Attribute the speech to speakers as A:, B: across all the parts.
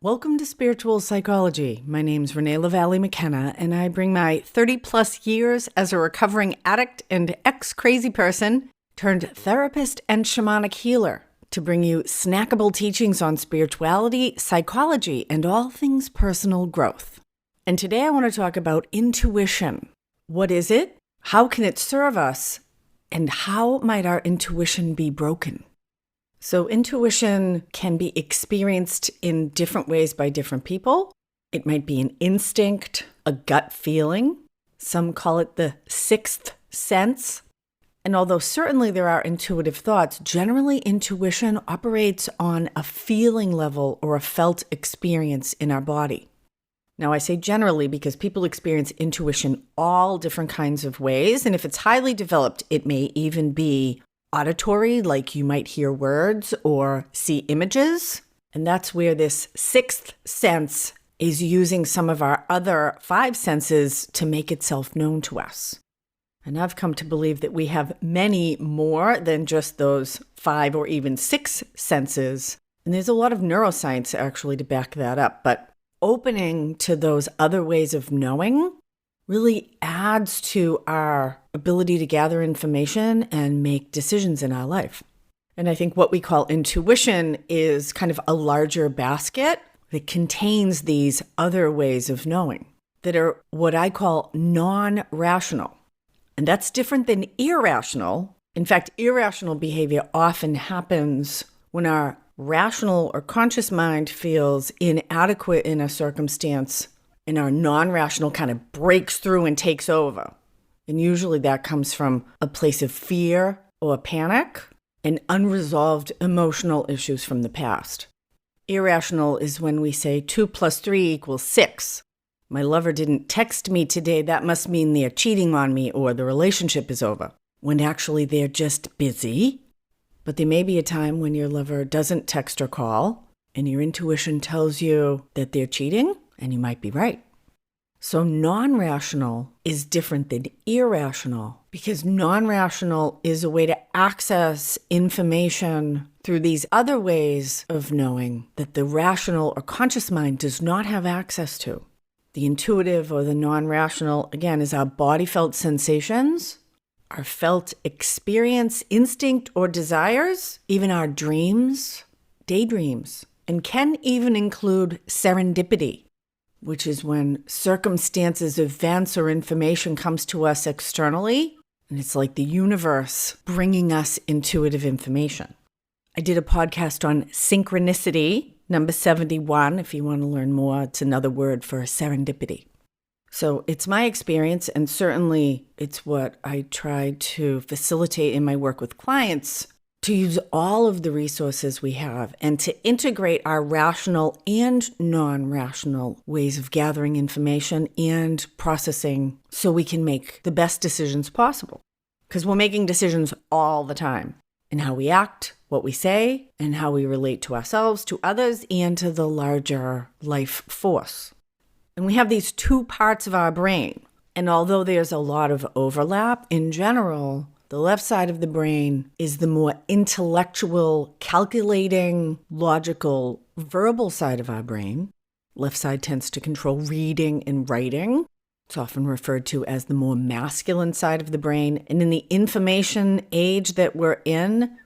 A: Welcome to Spiritual Psychology. My name's Renee LaValle McKenna, and I bring my 30-plus years as a recovering addict and ex-crazy person turned therapist and shamanic healer to bring you snackable teachings on spirituality, psychology, and all things personal growth. And today I want to talk about intuition. What is it? How can it serve us? And how might our intuition be broken? So intuition can be experienced in different ways by different people. It might be an instinct, a gut feeling. Some call it the sixth sense. And although certainly there are intuitive thoughts, generally intuition operates on a feeling level or a felt experience in our body. Now I say generally because people experience intuition all different kinds of ways. And if it's highly developed, it may even be auditory, like you might hear words or see images. And that's where this sixth sense is using some of our other five senses to make itself known to us. And I've come to believe that we have many more than just those five or even six senses. And there's a lot of neuroscience actually to back that up. But opening to those other ways of knowing really adds to our ability to gather information and make decisions in our life. And I think what we call intuition is kind of a larger basket that contains these other ways of knowing that are what I call non-rational. And that's different than irrational. In fact, irrational behavior often happens when our rational or conscious mind feels inadequate in a circumstance and our non-rational kind of breaks through and takes over. And usually that comes from a place of fear or panic and unresolved emotional issues from the past. Irrational is when we say 2 + 3 = 6. My lover didn't text me today, that must mean they're cheating on me or the relationship is over. When actually they're just busy. But there may be a time when your lover doesn't text or call and your intuition tells you that they're cheating. And you might be right. So non-rational is different than irrational because non-rational is a way to access information through these other ways of knowing that the rational or conscious mind does not have access to. The intuitive or the non-rational, again, is our body felt sensations, our felt experience, instinct, or desires, even our dreams, daydreams, and can even include serendipity, which is when circumstances, events, or information comes to us externally, and it's like the universe bringing us intuitive information. I did a podcast on synchronicity, number 71. If you want to learn more, it's another word for serendipity. So it's my experience, and certainly it's what I try to facilitate in my work with clients, to use all of the resources we have and to integrate our rational and non-rational ways of gathering information and processing so we can make the best decisions possible. Because we're making decisions all the time in how we act, what we say, and how we relate to ourselves, to others, and to the larger life force. And we have these two parts of our brain. And although there's a lot of overlap, in general, the left side of the brain is the more intellectual, calculating, logical, verbal side of our brain. Left side tends to control reading and writing. It's often referred to as the more masculine side of the brain. And in the information age that we're in,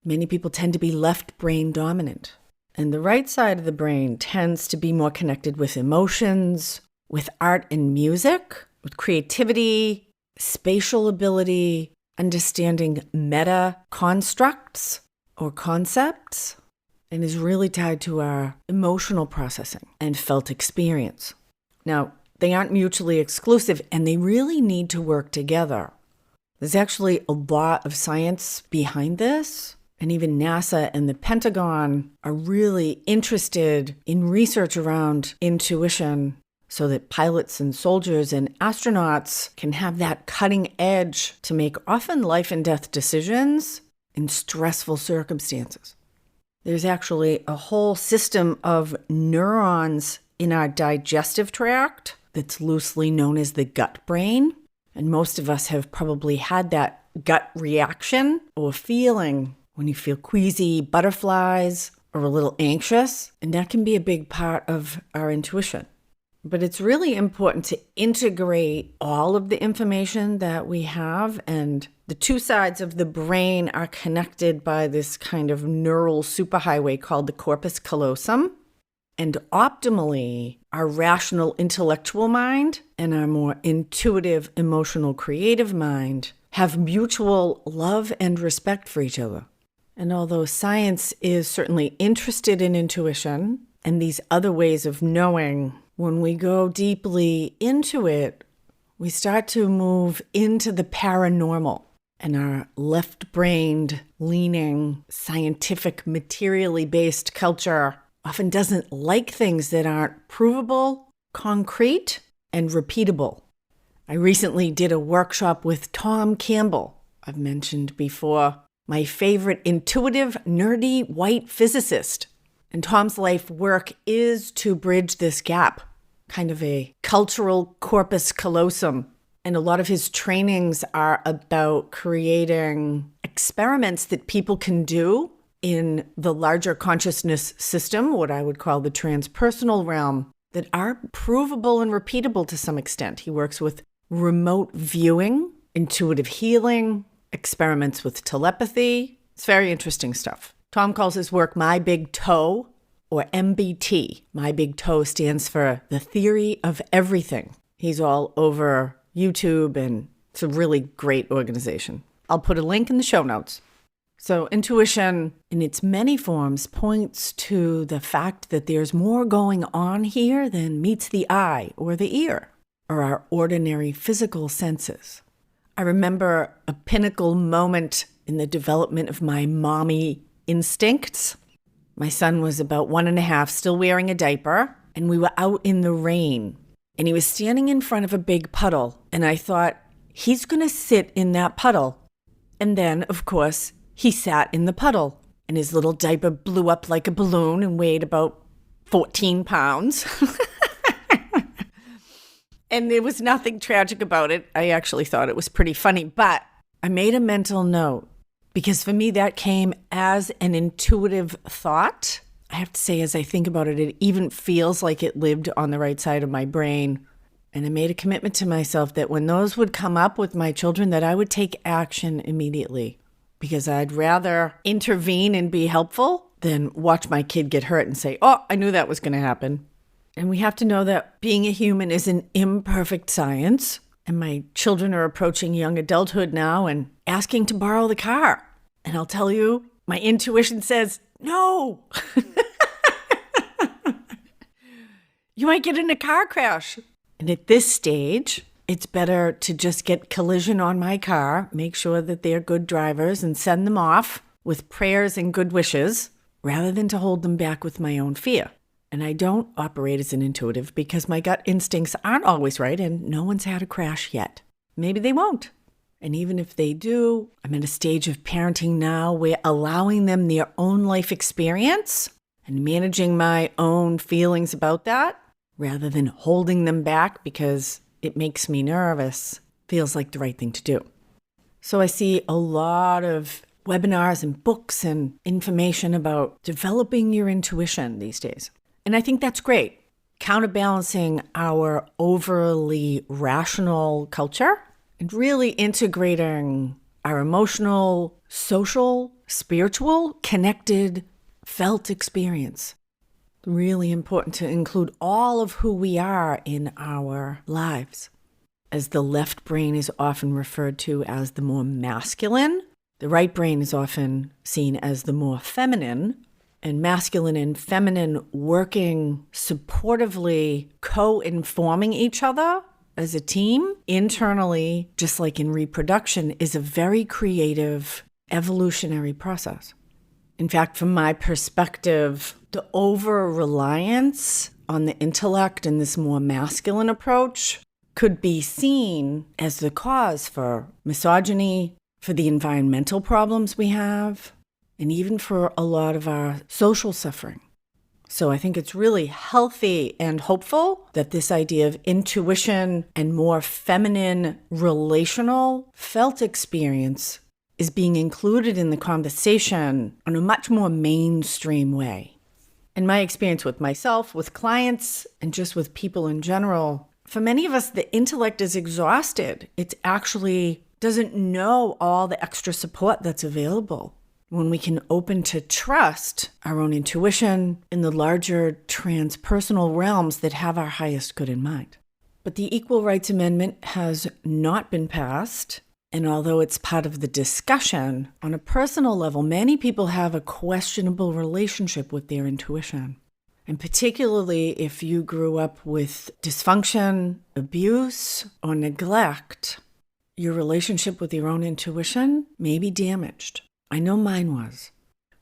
A: many people tend to be left brain dominant. And the right side of the brain tends to be more connected with emotions, with art and music, with creativity, spatial ability, understanding meta constructs or concepts, and is really tied to our emotional processing and felt experience. Now, they aren't mutually exclusive, and they really need to work together. There's actually a lot of science behind this, and even NASA and the Pentagon are really interested in research around intuition so that pilots and soldiers and astronauts can have that cutting edge to make often life and death decisions in stressful circumstances. There's actually a whole system of neurons in our digestive tract that's loosely known as the gut brain. And most of us have probably had that gut reaction or feeling when you feel queasy, butterflies, or a little anxious, and that can be a big part of our intuition. But it's really important to integrate all of the information that we have, and the two sides of the brain are connected by this kind of neural superhighway called the corpus callosum. And optimally, our rational intellectual mind and our more intuitive, emotional, creative mind have mutual love and respect for each other. And although science is certainly interested in intuition and these other ways of knowing, when we go deeply into it, we start to move into the paranormal. And our left-brained, leaning, scientific, materially based culture often doesn't like things that aren't provable, concrete, and repeatable. I recently did a workshop with Tom Campbell. I've mentioned before, my favorite intuitive, nerdy, white physicist. And Tom's life work is to bridge this gap, kind of a cultural corpus callosum. And a lot of his trainings are about creating experiments that people can do in the larger consciousness system, what I would call the transpersonal realm, that are provable and repeatable to some extent. He works with remote viewing, intuitive healing, experiments with telepathy. It's very interesting stuff. Tom calls his work My Big Toe, or MBT. My Big Toe stands for the theory of everything. He's all over YouTube, and it's a really great organization. I'll put a link in the show notes. So intuition, in its many forms, points to the fact that there's more going on here than meets the eye or the ear, or our ordinary physical senses. I remember a pinnacle moment in the development of my mommy instincts. My son was about 1.5, still wearing a diaper, and we were out in the rain. And he was standing in front of a big puddle, and I thought, he's going to sit in that puddle. And then, of course, he sat in the puddle, and his little diaper blew up like a balloon and weighed about 14 pounds. And there was nothing tragic about it. I actually thought it was pretty funny, but I made a mental note because for me that came as an intuitive thought. I have to say, as I think about it, it even feels like it lived on the right side of my brain. And I made a commitment to myself that when those would come up with my children, that I would take action immediately, because I'd rather intervene and be helpful than watch my kid get hurt and say, oh, I knew that was going to happen. And we have to know that being a human is an imperfect science. And my children are approaching young adulthood now and asking to borrow the car. And I'll tell you, my intuition says, no. You might get in a car crash. And at this stage, it's better to just get collision on my car, make sure that they're good drivers, and send them off with prayers and good wishes, rather than to hold them back with my own fear. And I don't operate as an intuitive because my gut instincts aren't always right, and no one's had a crash yet. Maybe they won't. And even if they do, I'm in a stage of parenting now where allowing them their own life experience and managing my own feelings about that, rather than holding them back because it makes me nervous, feels like the right thing to do. So I see a lot of webinars and books and information about developing your intuition these days. And I think that's great. Counterbalancing our overly rational culture and really integrating our emotional, social, spiritual, connected, felt experience. Really important to include all of who we are in our lives. As the left brain is often referred to as the more masculine, the right brain is often seen as the more feminine, and masculine and feminine working supportively, co-informing each other as a team internally, just like in reproduction, is a very creative evolutionary process. In fact, from my perspective, the over-reliance on the intellect and this more masculine approach could be seen as the cause for misogyny, for the environmental problems we have, and even for a lot of our social suffering. So I think it's really healthy and hopeful that this idea of intuition and more feminine relational felt experience is being included in the conversation in a much more mainstream way. In my experience with myself, with clients, and just with people in general, for many of us, the intellect is exhausted. It actually doesn't know all the extra support that's available when we can open to trust our own intuition in the larger transpersonal realms that have our highest good in mind. But the Equal Rights Amendment has not been passed. And although it's part of the discussion, on a personal level, many people have a questionable relationship with their intuition. And particularly if you grew up with dysfunction, abuse, or neglect, your relationship with your own intuition may be damaged. I know mine was.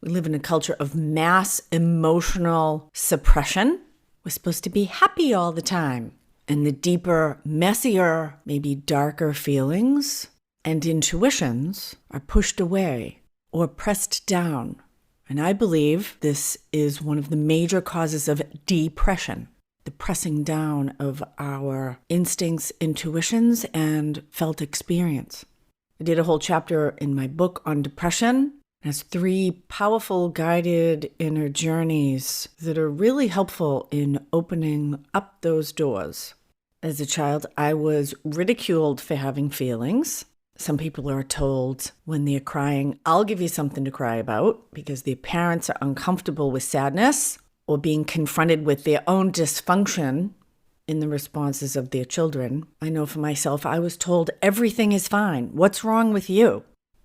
A: We live in a culture of mass emotional suppression. We're supposed to be happy all the time. And the deeper, messier, maybe darker feelings and intuitions are pushed away or pressed down. And I believe this is one of the major causes of depression, the pressing down of our instincts, intuitions, and felt experience. I did a whole chapter in my book on depression. It has 3 powerful guided inner journeys that are really helpful in opening up those doors. As a child, I was ridiculed for having feelings. Some people are told when they're crying, I'll give you something to cry about, because their parents are uncomfortable with sadness or being confronted with their own dysfunction in the responses of their children. I know for myself, I was told everything is fine. What's wrong with you?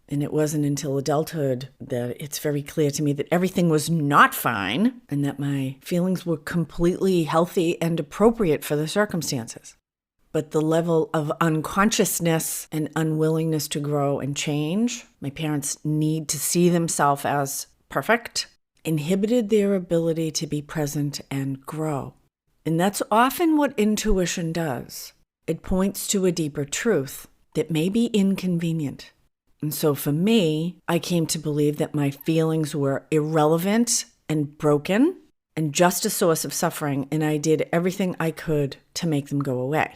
A: And it wasn't until adulthood that it's very clear to me that everything was not fine and that my feelings were completely healthy and appropriate for the circumstances. But the level of unconsciousness and unwillingness to grow and change, my parents' need to see themselves as perfect, inhibited their ability to be present and grow. And that's often what intuition does. It points to a deeper truth that may be inconvenient. And so for me, I came to believe that my feelings were irrelevant and broken and just a source of suffering, and I did everything I could to make them go away,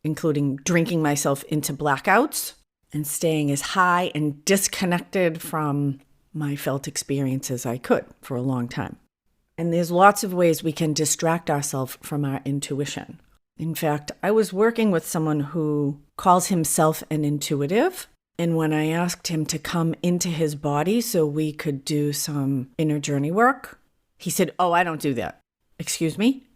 A: including drinking myself into blackouts and staying as high and disconnected from my felt experience as I could for a long time. And there's lots of ways we can distract ourselves from our intuition. In fact, I was working with someone who calls himself an intuitive. And when I asked him to come into his body so we could do some inner journey work, he said, "Oh, I don't do that." Excuse me?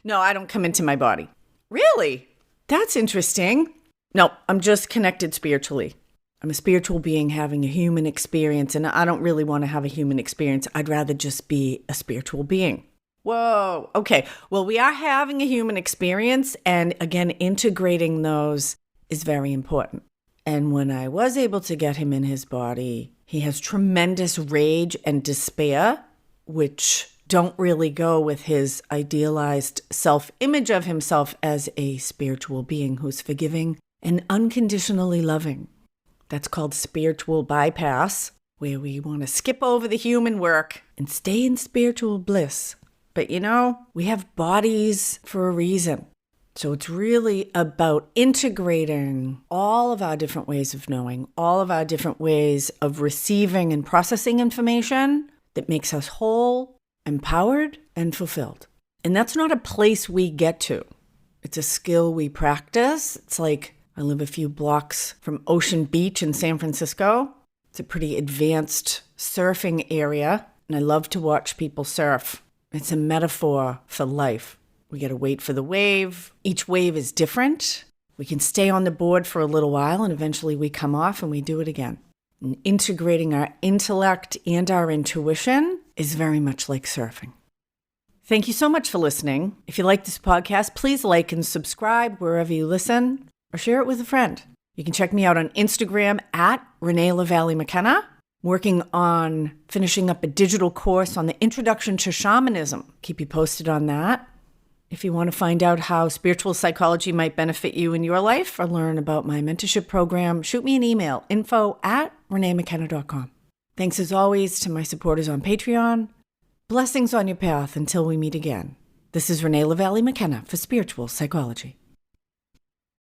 A: No, I don't come into my body. Really? That's interesting. No, I'm just connected spiritually. I'm a spiritual being having a human experience, and I don't really want to have a human experience. I'd rather just be a spiritual being. Whoa. Okay. Well, we are having a human experience, and again, integrating those is very important. And when I was able to get him in his body, he has tremendous rage and despair, which don't really go with his idealized self-image of himself as a spiritual being who's forgiving and unconditionally loving. That's called spiritual bypass, where we want to skip over the human work and stay in spiritual bliss. But we have bodies for a reason. So it's really about integrating all of our different ways of knowing, all of our different ways of receiving and processing information that makes us whole, empowered, and fulfilled. And that's not a place we get to. It's a skill we practice. It's like I live a few blocks from Ocean Beach in San Francisco. It's a pretty advanced surfing area, and I love to watch people surf. It's a metaphor for life. We got to wait for the wave. Each wave is different. We can stay on the board for a little while, and eventually we come off and we do it again. And integrating our intellect and our intuition is very much like surfing. Thank you so much for listening. If you like this podcast, please like and subscribe wherever you listen, or share it with a friend. You can check me out on Instagram at Renee LaValle McKenna, working on finishing up a digital course on the introduction to shamanism. Keep you posted on that. If you want to find out how spiritual psychology might benefit you in your life or learn about my mentorship program, shoot me an email, info@reneemckenna.com. Thanks as always to my supporters on Patreon. Blessings on your path until we meet again. This is Renee LaValle McKenna for Spiritual Psychology.